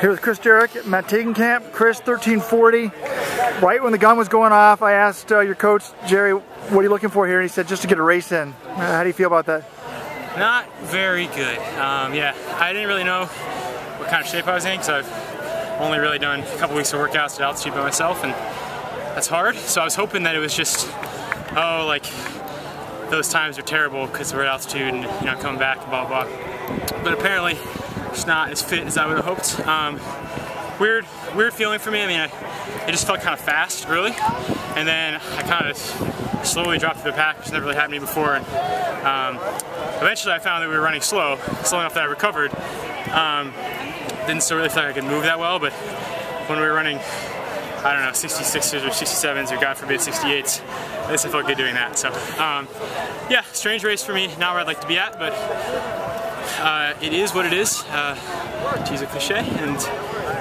Here with Derrick and Matt Tegenkamp. Chris, 1340. Right when the gun was going off, I asked your coach, Jerry, what are you looking for here? And he said, just to get a race in. How do you feel about that? Not very good. Yeah, I didn't really know what kind of shape I was in because I've only really done a couple weeks of workouts at altitude by myself, and that's hard. So I was hoping that it was just, oh, like, those times are terrible because we're at altitude and, you know, coming back and blah, blah, blah. But apparently, it's not as fit as I would have hoped. Weird feeling for me. I mean, it just felt kind of fast early, and then I kind of slowly dropped through the pack, which never really happened to me before. And eventually, I found that we were running slow enough that I recovered. Didn't still really feel like I could move that well, but when we were running, I don't know, 66s or 67s or God forbid 68s, at least I felt good doing that. So yeah, strange race for me, not where I'd like to be at, but it is what it is, to use a cliche, and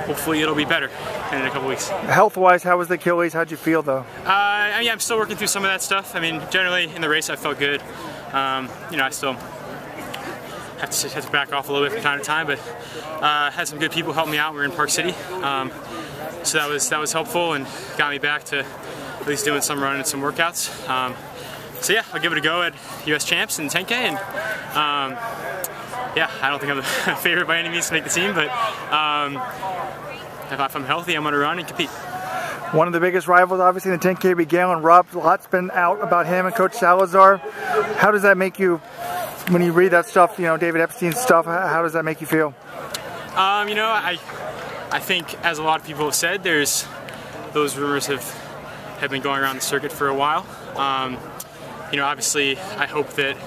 hopefully it'll be better in a couple weeks. Health-wise, how was the Achilles? How'd you feel though? I mean, I'm still working through some of that stuff. I mean, generally in the race I felt good. You know, I still have to back off a little bit from time to time, but had some good people help me out. We were in Park City, so that was helpful and got me back to at least doing some running and some workouts. So yeah, I'll give it a go at US Champs and 10K, and yeah, I don't think I'm the favorite by any means to make the team, but if I'm healthy, I'm going to run and compete. One of the biggest rivals, obviously, in the 10K would be Galen Rupp. A lot's been out about him and Coach Salazar. How does that make you, when you read that stuff, you know, David Epstein's stuff, how does that make you feel? You know, I think, as a lot of people have said, those rumors have been going around the circuit for a while. You know, obviously, I hope that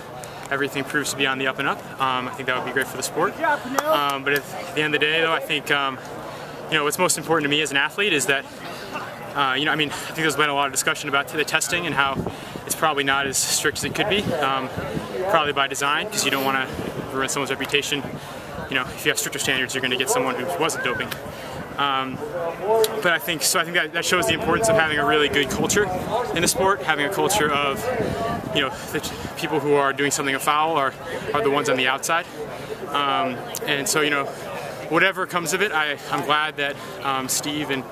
everything proves to be on the up and up. I think that would be great for the sport. But at the end of the day, though, I think, you know, what's most important to me as an athlete is that, you know, I mean, I think there's been a lot of discussion about the testing and how it's probably not as strict as it could be, probably by design, because you don't want to ruin someone's reputation. You know, if you have stricter standards, you're going to get someone who wasn't doping. But I think that shows the importance of having a really good culture in the sport, having a culture of, you know, the people who are doing something afoul are the ones on the outside. And so, you know, whatever comes of it, I'm glad that Steve and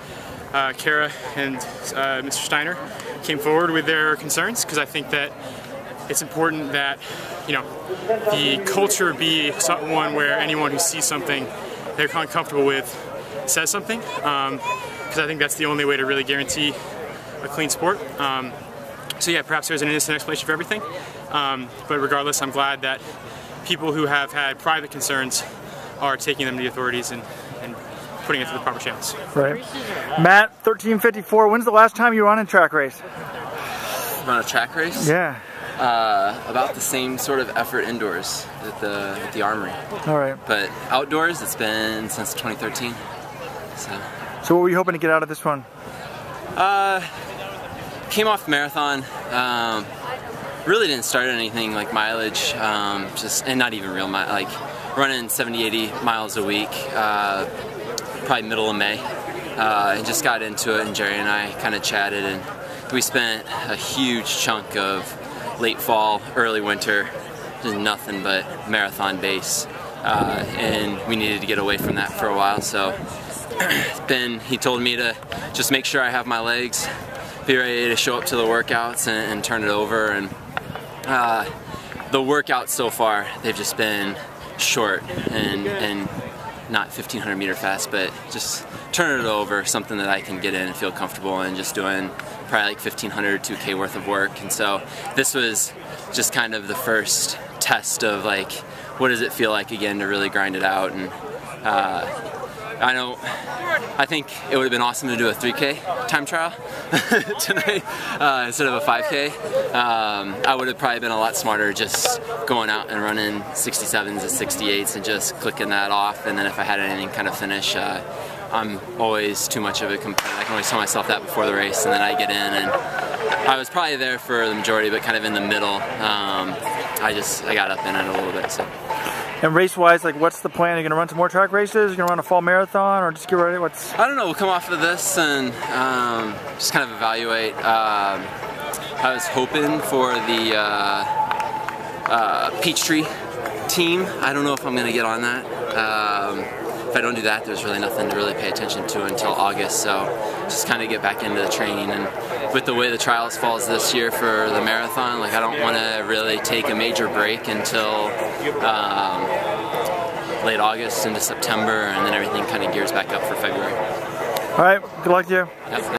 Kara and Mr. Steiner came forward with their concerns, because I think that it's important that, you know, the culture be one where anyone who sees something they're uncomfortable with says something, because I think that's the only way to really guarantee a clean sport. So yeah, perhaps there's an innocent explanation for everything, but regardless, I'm glad that people who have had private concerns are taking them to the authorities and putting it through the proper channels. Right. Matt, 1354, when's the last time you ran a track race? Run a track race? Yeah. About the same sort of effort indoors at the Armory. All right. But outdoors, it's been since 2013. So what were you hoping to get out of this one? Came off the marathon. Really didn't start anything like mileage, and not even real mileage. Like running 70, 80 miles a week. Probably middle of May. And just got into it, and Jerry and I kind of chatted, and we spent a huge chunk of late fall, early winter, just nothing but marathon base, and we needed to get away from that for a while. So he told me to just make sure I have my legs, be ready to show up to the workouts and turn it over. And the workouts so far, they've just been short and not 1500 meter fast, but just turning it over, something that I can get in and feel comfortable in, just doing probably like 1500, 2K worth of work. And so this was just kind of the first test of like, what does it feel like again to really grind it out. And I think it would have been awesome to do a 3K time trial tonight instead of a 5K. I would have probably been a lot smarter just going out and running 67s and 68s and just clicking that off. And then if I had anything kind of finish, I'm always too much of a competitor. I can always tell myself that before the race, and then I get in, and I was probably there for the majority, but kind of in the middle. I got up in it a little bit. So. And race-wise, like, what's the plan? Are you going to run some more track races? Are you going to run a fall marathon, or just get ready? I don't know. We'll come off of this and just kind of evaluate. I was hoping for the Peachtree team. I don't know if I'm going to get on that. if I don't do that, there's really nothing to really pay attention to until August. So just kind of get back into the training. And with the way the trials falls this year for the marathon, like I don't want to really take a major break until late August into September, and then everything kind of gears back up for February. All right, good luck to you. Yep.